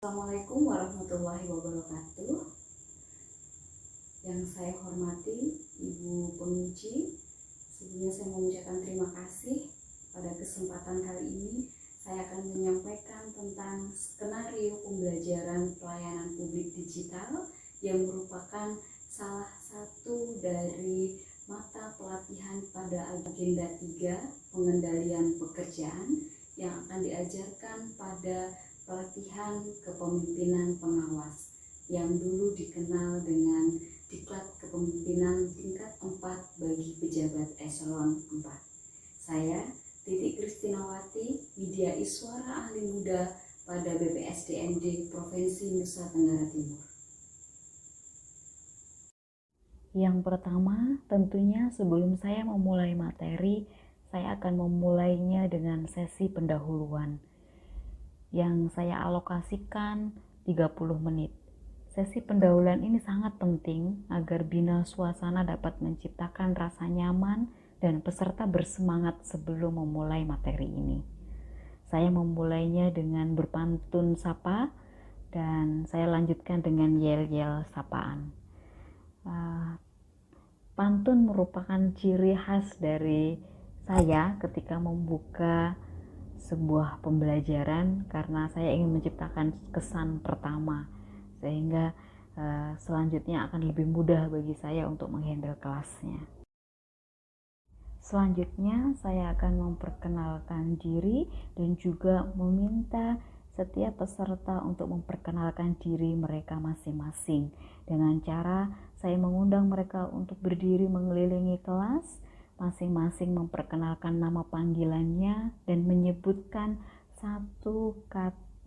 Assalamualaikum warahmatullahi wabarakatuh. Yang saya hormati Ibu Penguji, sebelumnya saya mengucapkan terima kasih. Pada kesempatan kali ini saya akan menyampaikan tentang skenario pembelajaran pelayanan publik digital yang merupakan salah satu dari mata pelatihan pada agenda 3 pengendalian pekerjaan yang akan diajarkan pada pelatihan kepemimpinan pengawas yang dulu dikenal dengan Diklat Kepemimpinan tingkat 4 bagi pejabat eselon 4. Saya Titik Kristinawati, Widya Iswara Ahli Muda pada BPSDMD Provinsi Nusa Tenggara Timur. Yang pertama, tentunya sebelum saya memulai materi, saya akan memulainya dengan sesi pendahuluan yang saya alokasikan 30 menit. Sesi pendahuluan ini sangat penting agar bina suasana dapat menciptakan rasa nyaman dan peserta bersemangat sebelum memulai materi ini. Saya memulainya dengan berpantun sapa dan saya lanjutkan dengan yel-yel sapaan. Pantun merupakan ciri khas dari saya ketika membuka sebuah pembelajaran karena saya ingin menciptakan kesan pertama sehingga selanjutnya akan lebih mudah bagi saya untuk menghandle kelasnya. Selanjutnya saya akan memperkenalkan diri dan juga meminta setiap peserta untuk memperkenalkan diri mereka masing-masing dengan cara saya mengundang mereka untuk berdiri mengelilingi kelas, masing-masing memperkenalkan nama panggilannya dan menyebutkan satu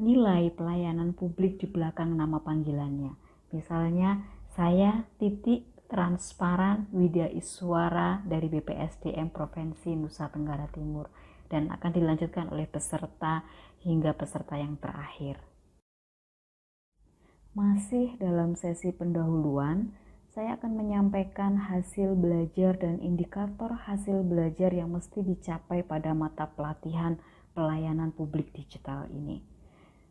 nilai pelayanan publik di belakang nama panggilannya. Misalnya, saya Titik Transparan Widya Iswara dari BPSDM Provinsi Nusa Tenggara Timur dan akan dilanjutkan oleh peserta hingga peserta yang terakhir. Masih dalam sesi pendahuluan, saya akan menyampaikan hasil belajar dan indikator hasil belajar yang mesti dicapai pada mata pelatihan pelayanan publik digital ini.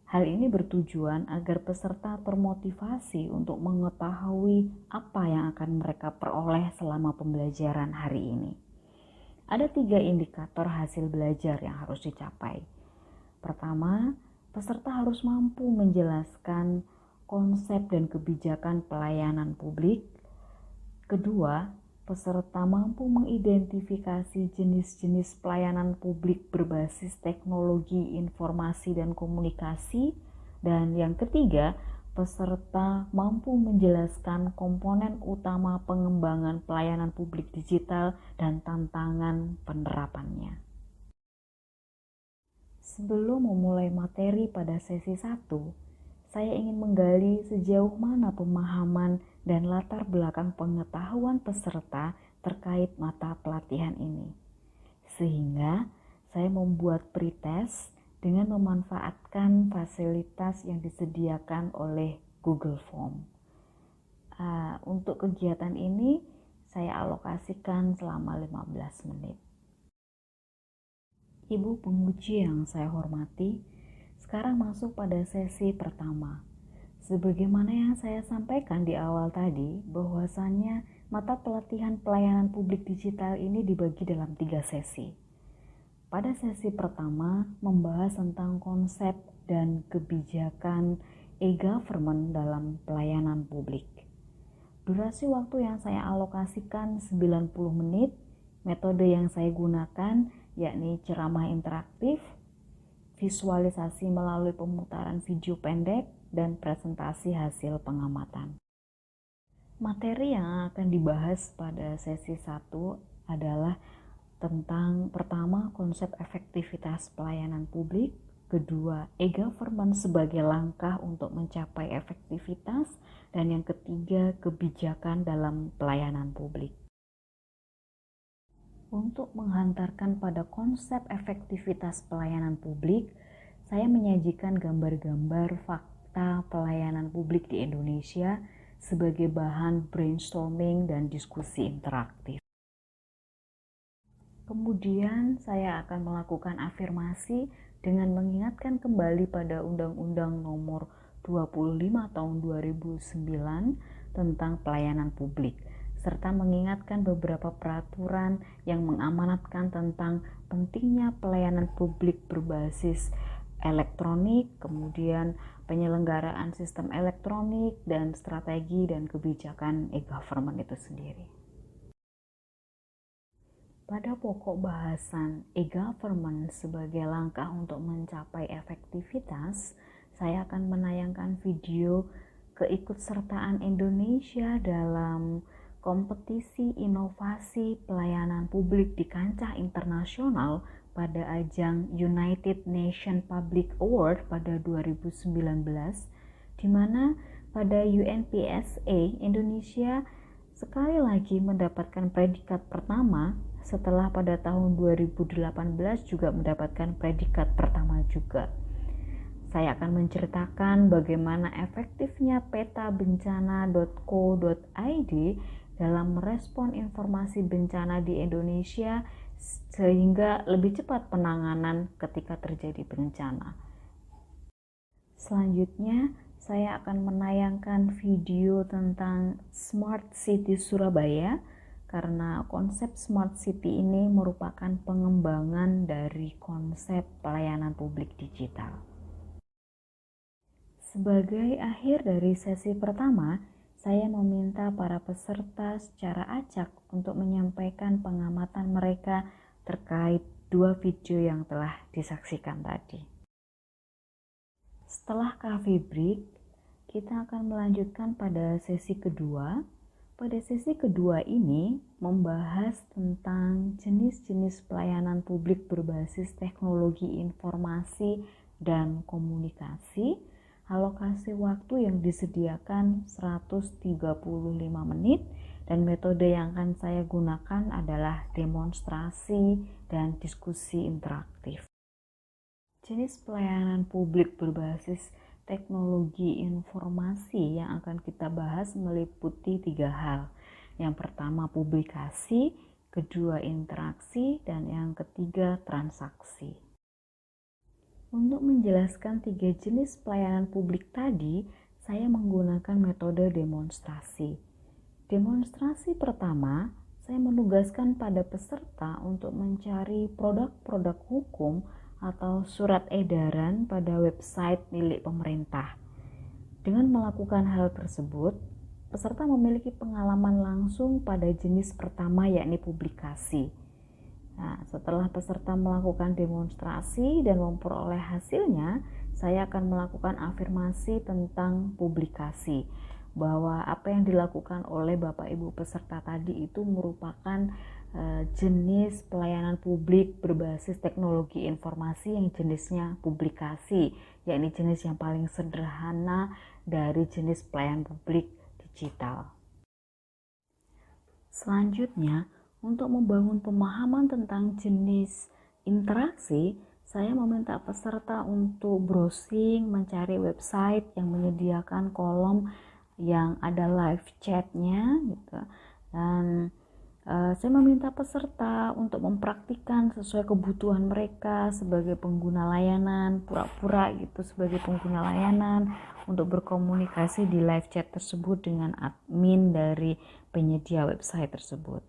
Hal ini bertujuan agar peserta termotivasi untuk mengetahui apa yang akan mereka peroleh selama pembelajaran hari ini. Ada 3 indikator hasil belajar yang harus dicapai. Pertama, peserta harus mampu menjelaskan konsep dan kebijakan pelayanan publik. Kedua, peserta mampu mengidentifikasi jenis-jenis pelayanan publik berbasis teknologi informasi dan komunikasi. Dan yang ketiga, peserta mampu menjelaskan komponen utama pengembangan pelayanan publik digital dan tantangan penerapannya. Sebelum memulai materi pada sesi 1, saya ingin menggali sejauh mana pemahaman dan latar belakang pengetahuan peserta terkait mata pelatihan ini. Sehingga saya membuat pretest dengan memanfaatkan fasilitas yang disediakan oleh Google Form. Untuk kegiatan ini saya alokasikan selama 15 menit. Ibu penguji yang saya hormati, sekarang masuk pada sesi pertama. Sebagaimana yang saya sampaikan di awal tadi, bahwasannya mata pelatihan pelayanan publik digital ini dibagi dalam 3 sesi. Pada sesi pertama, membahas tentang konsep dan kebijakan e-government dalam pelayanan publik. Durasi waktu yang saya alokasikan 90 menit, metode yang saya gunakan yakni ceramah interaktif, visualisasi melalui pemutaran video pendek, dan presentasi hasil pengamatan. Materi yang akan dibahas pada sesi 1 adalah tentang pertama konsep efektivitas pelayanan publik, kedua e-government sebagai langkah untuk mencapai efektivitas, dan yang ketiga kebijakan dalam pelayanan publik. Untuk menghantarkan pada konsep efektivitas pelayanan publik, saya menyajikan gambar-gambar fakta pelayanan publik di Indonesia sebagai bahan brainstorming dan diskusi interaktif. Kemudian saya akan melakukan afirmasi dengan mengingatkan kembali pada Undang-Undang Nomor 25 tahun 2009 tentang pelayanan publik, serta mengingatkan beberapa peraturan yang mengamanatkan tentang pentingnya pelayanan publik berbasis elektronik, kemudian penyelenggaraan sistem elektronik, dan strategi dan kebijakan e-government itu sendiri. Pada pokok bahasan e-government sebagai langkah untuk mencapai efektivitas, saya akan menayangkan video keikutsertaan Indonesia dalam kompetisi inovasi pelayanan publik di kancah internasional pada ajang United Nations Public Award pada 2019, di mana pada UNPSA Indonesia sekali lagi mendapatkan predikat pertama setelah pada tahun 2018 juga mendapatkan predikat pertama juga. Saya akan menceritakan bagaimana efektifnya petabencana.co.id dalam merespon informasi bencana di Indonesia sehingga lebih cepat penanganan ketika terjadi bencana. Selanjutnya, saya akan menayangkan video tentang Smart City Surabaya karena konsep Smart City ini merupakan pengembangan dari konsep pelayanan publik digital. Sebagai akhir dari sesi pertama, saya meminta para peserta secara acak untuk menyampaikan pengamatan mereka terkait dua video yang telah disaksikan tadi. Setelah coffee break, kita akan melanjutkan pada sesi kedua. Pada sesi kedua ini membahas tentang jenis-jenis pelayanan publik berbasis teknologi informasi dan komunikasi. Alokasi waktu yang disediakan 135 menit dan metode yang akan saya gunakan adalah demonstrasi dan diskusi interaktif. Jenis pelayanan publik berbasis teknologi informasi yang akan kita bahas meliputi 3 hal. Yang pertama publikasi, kedua interaksi, dan yang ketiga transaksi. Untuk menjelaskan 3 jenis pelayanan publik tadi, saya menggunakan metode demonstrasi. Demonstrasi pertama, saya menugaskan pada peserta untuk mencari produk-produk hukum atau surat edaran pada website milik pemerintah. Dengan melakukan hal tersebut, peserta memiliki pengalaman langsung pada jenis pertama yakni publikasi. Nah, setelah peserta melakukan demonstrasi dan memperoleh hasilnya, saya akan melakukan afirmasi tentang publikasi, bahwa apa yang dilakukan oleh Bapak Ibu peserta tadi itu merupakan jenis pelayanan publik berbasis teknologi informasi yang jenisnya publikasi, yakni jenis yang paling sederhana dari jenis pelayanan publik digital. Selanjutnya, untuk membangun pemahaman tentang jenis interaksi, saya meminta peserta untuk browsing, mencari website yang menyediakan kolom yang ada live chatnya gitu. Dan saya meminta peserta untuk mempraktikkan sesuai kebutuhan mereka sebagai pengguna layanan, pura-pura gitu sebagai pengguna layanan untuk berkomunikasi di live chat tersebut dengan admin dari penyedia website tersebut.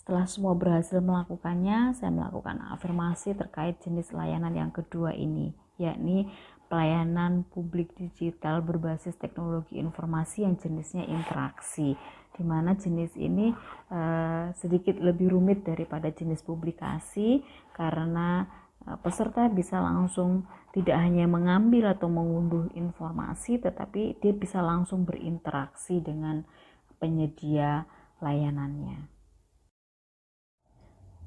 Setelah semua berhasil melakukannya, saya melakukan afirmasi terkait jenis layanan yang kedua ini, yakni pelayanan publik digital berbasis teknologi informasi yang jenisnya interaksi, di mana jenis ini sedikit lebih rumit daripada jenis publikasi karena peserta bisa langsung tidak hanya mengambil atau mengunduh informasi, tetapi dia bisa langsung berinteraksi dengan penyedia layanannya.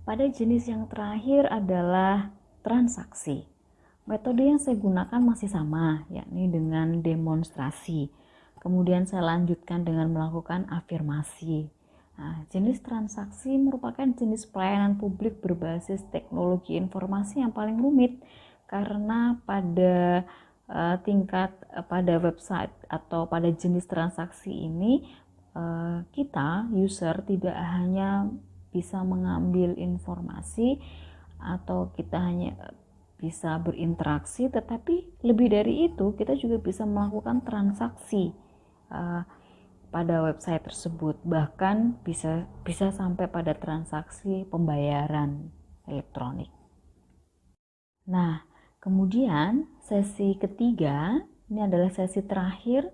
Pada jenis yang terakhir adalah transaksi. Metode yang saya gunakan masih sama, yakni dengan demonstrasi. Kemudian saya lanjutkan dengan melakukan afirmasi. Nah, jenis transaksi merupakan jenis pelayanan publik berbasis teknologi informasi yang paling rumit karena pada pada website atau pada jenis transaksi ini kita user tidak hanya bisa mengambil informasi atau kita hanya bisa berinteraksi, tetapi lebih dari itu kita juga bisa melakukan transaksi pada website tersebut, bahkan bisa sampai pada transaksi pembayaran elektronik. Nah, kemudian sesi ketiga ini adalah sesi terakhir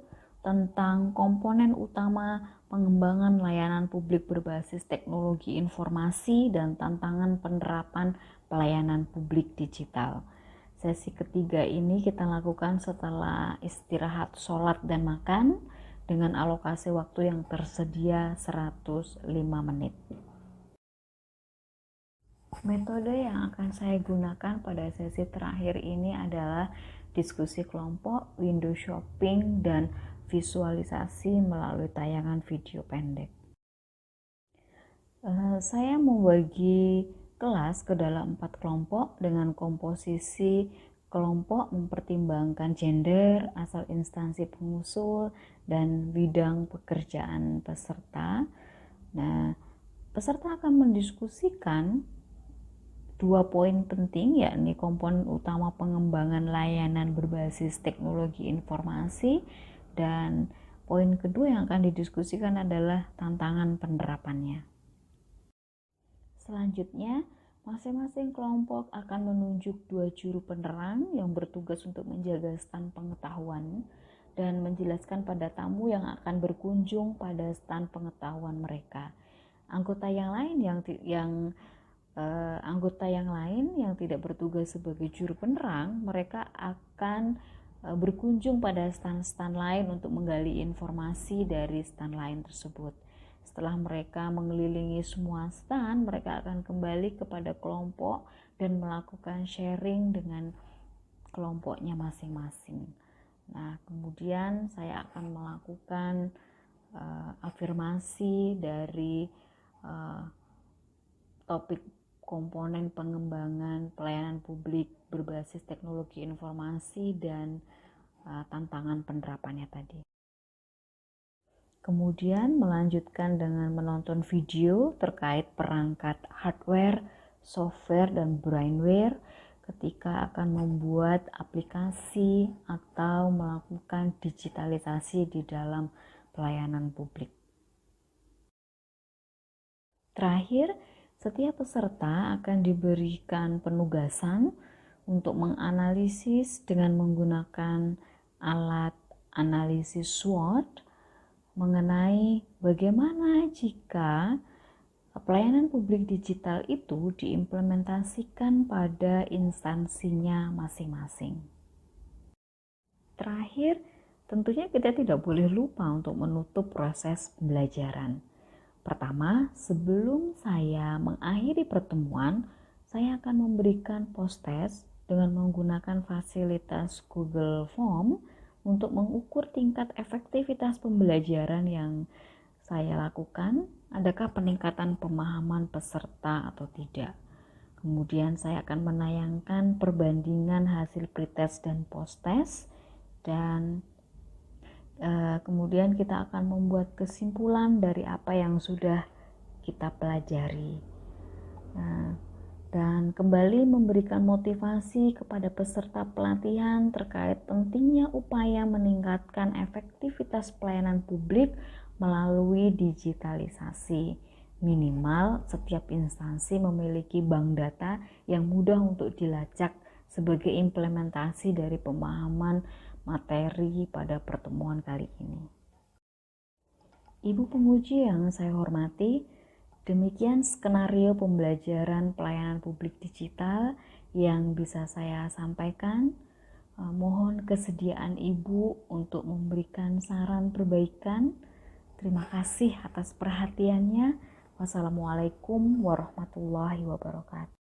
tentang komponen utama pengembangan layanan publik berbasis teknologi informasi dan tantangan penerapan pelayanan publik digital. Sesi ketiga ini kita lakukan setelah istirahat sholat dan makan dengan alokasi waktu yang tersedia 105 menit. Metode yang akan saya gunakan pada sesi terakhir ini adalah diskusi kelompok, window shopping, dan visualisasi melalui tayangan video pendek. Saya membagi kelas ke dalam 4 kelompok dengan komposisi kelompok mempertimbangkan gender, asal instansi pengusul, dan bidang pekerjaan peserta. Nah, peserta akan mendiskusikan 2 poin penting, yakni komponen utama pengembangan layanan berbasis teknologi informasi, dan poin kedua yang akan didiskusikan adalah tantangan penerapannya. Selanjutnya, masing-masing kelompok akan menunjuk 2 juru penerang yang bertugas untuk menjaga stand pengetahuan dan menjelaskan pada tamu yang akan berkunjung pada stand pengetahuan mereka. Anggota yang lain yang tidak bertugas sebagai juru penerang, mereka akan berkunjung pada stand-stand lain untuk menggali informasi dari stand lain tersebut. Setelah mereka mengelilingi semua stand, mereka akan kembali kepada kelompok dan melakukan sharing dengan kelompoknya masing-masing. Nah, kemudian saya akan melakukan afirmasi dari topik komponen pengembangan pelayanan publik berbasis teknologi informasi dan tantangan penerapannya tadi. Kemudian melanjutkan dengan menonton video terkait perangkat hardware, software, dan brainware ketika akan membuat aplikasi atau melakukan digitalisasi di dalam pelayanan publik. Terakhir, setiap peserta akan diberikan penugasan untuk menganalisis dengan menggunakan alat analisis SWOT mengenai bagaimana jika pelayanan publik digital itu diimplementasikan pada instansinya masing-masing. Terakhir, tentunya kita tidak boleh lupa untuk menutup proses pembelajaran. Pertama, sebelum saya mengakhiri pertemuan, saya akan memberikan post-test dengan menggunakan fasilitas Google Form untuk mengukur tingkat efektivitas pembelajaran yang saya lakukan, adakah peningkatan pemahaman peserta atau tidak. Kemudian saya akan menayangkan perbandingan hasil pretest dan post-test, dan kemudian kita akan membuat kesimpulan dari apa yang sudah kita pelajari. Dan kembali memberikan motivasi kepada peserta pelatihan terkait pentingnya upaya meningkatkan efektivitas pelayanan publik melalui digitalisasi. Minimal setiap instansi memiliki bank data yang mudah untuk dilacak sebagai implementasi dari pemahaman materi pada pertemuan kali ini. Ibu penguji yang saya hormati, demikian skenario pembelajaran pelayanan publik digital yang bisa saya sampaikan. Mohon kesediaan Ibu untuk memberikan saran perbaikan. Terima kasih atas perhatiannya. Wassalamualaikum warahmatullahi wabarakatuh.